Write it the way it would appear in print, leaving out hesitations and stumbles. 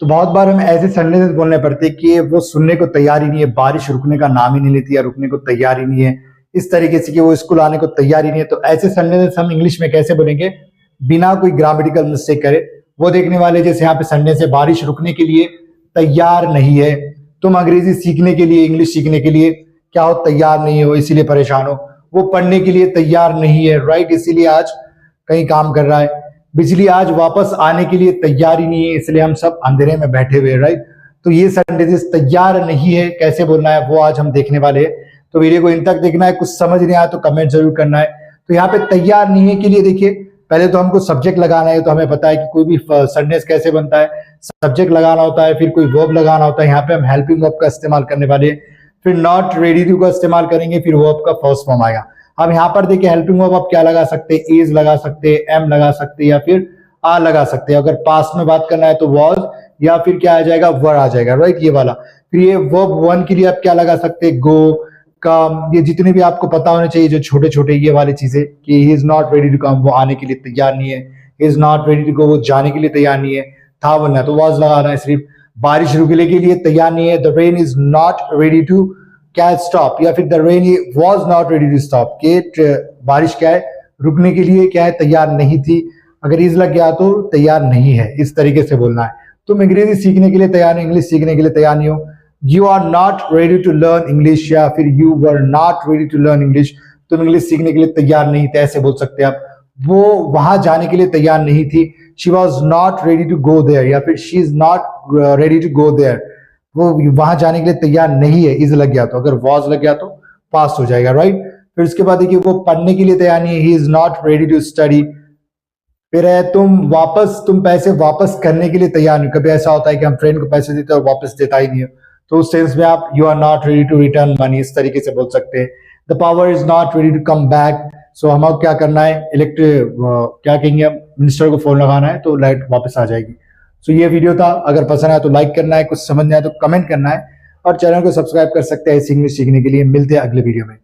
तो बहुत बार हमें ऐसे सेंटेंसेस बोलने पड़ते हैं कि वो सुनने को तैयार ही नहीं है, बारिश रुकने का नाम ही नहीं लेती या रुकने को तैयार ही नहीं है, इस तरीके से कि वो स्कूल आने को तैयार ही नहीं है। तो ऐसे सेंटेंसेस हम इंग्लिश में कैसे बोलेंगे बिना कोई ग्रामेटिकल मिस्टेक करे, वो देखने वाले। जैसे यहाँ पे सेंटेंस है, बारिश रुकने के लिए तैयार नहीं है। तुम अंग्रेजी सीखने के लिए, इंग्लिश सीखने के लिए क्या हो, तैयार नहीं हो, इसीलिए परेशान हो। वो पढ़ने के लिए तैयार नहीं है, राइट, इसीलिए आज कहीं काम कर रहा है। बिजली आज वापस आने के लिए तैयार ही नहीं है, इसलिए हम सब अंधेरे में बैठे हुए, राइट। तो ये सेंटेंसेस तैयार नहीं है कैसे बोलना है वो आज हम देखने वाले हैं। तो वीडियो को इन तक देखना है। कुछ समझ नहीं आया तो कमेंट जरूर करना है। तो यहाँ पे तैयार नहीं है के लिए देखिए, पहले तो हमको सब्जेक्ट लगाना है। तो हमें पता है कि कोई भी सेंटेंस कैसे बनता है, सब्जेक्ट लगाना होता है, फिर कोई वर्ब लगाना होता है। यहाँ पे हम हेल्पिंग वर्ब का इस्तेमाल करने वाले हैं, फिर नॉट रेडी टू का इस्तेमाल करेंगे, फिर वर्ब का फर्स्ट फॉर्म आएगा। अब यहाँ पर देखिए हेल्पिंग वर्ब आप क्या लगा सकते हैं, इज लगा सकते हैं, एम लगा सकते हैं, या फिर आ लगा सकते हैं। अगर पास्ट में बात करना है तो वॉज, या फिर क्या आ जाएगा, वर आ जाएगा, राइट, ये वाला। फिर ये वर्ब वन के लिए आप क्या लगा सकते हैं, गो, कम, ये जितने भी आपको पता होने चाहिए जो छोटे छोटे ये वाली चीजें, कि he is not ready to come, वो आने के लिए तैयार नहीं है। He is not ready to go, वो जाने के लिए तैयार नहीं है। था बनना है तो वॉज लगाना है सिर्फ। बारिश रुकने के लिए तैयार नहीं है, the rain is not ready to क्या स्टॉप, या फिर the rain was not ready to stop, के बारिश क्या है, रुकने के लिए क्या है, तैयार नहीं थी। अगर इज लग गया तो तैयार नहीं है, इस तरीके से बोलना है। तुम अंग्रेजी सीखने के लिए तैयार नहीं, इंग्लिश सीखने के लिए तैयार नहीं हो। You are not ready to learn English, या फिर you were not ready to learn English, तुम इंग्लिश सीखने के लिए तैयार नहीं थे, ऐसे बोल सकते हैं आप। वो वहां जाने के लिए तैयार नहीं थी, she was not ready to go there, या फिर she is not ready to go there, वो वहां जाने के लिए तैयार नहीं है, इज लग गया तो। अगर वॉज लग गया तो पास्ट हो जाएगा, राइट। फिर उसके बाद देखिए वो पढ़ने के लिए तैयार नहीं है, he is not ready to study. फिर है तुम पैसे वापस करने के लिए तैयार नहीं। कभी ऐसा होता है कि हम फ्रेंड को पैसे देते हैं और वापस देता ही नहीं है, तो उस सेंस में आप you are not ready to return money, इस तरीके से बोल सकते हैं। The power is not ready to come back, so हमें क्या करना है, क्या कहेंगे, मिनिस्टर को फोन लगाना है तो लाइट वापस आ जाएगी। सो ये वीडियो था, अगर पसंद आया तो लाइक करना है, कुछ समझ नहीं आया तो कमेंट करना है, और चैनल को सब्सक्राइब कर सकते हैं इंग्लिश सीखने के लिए। मिलते हैं अगले वीडियो में।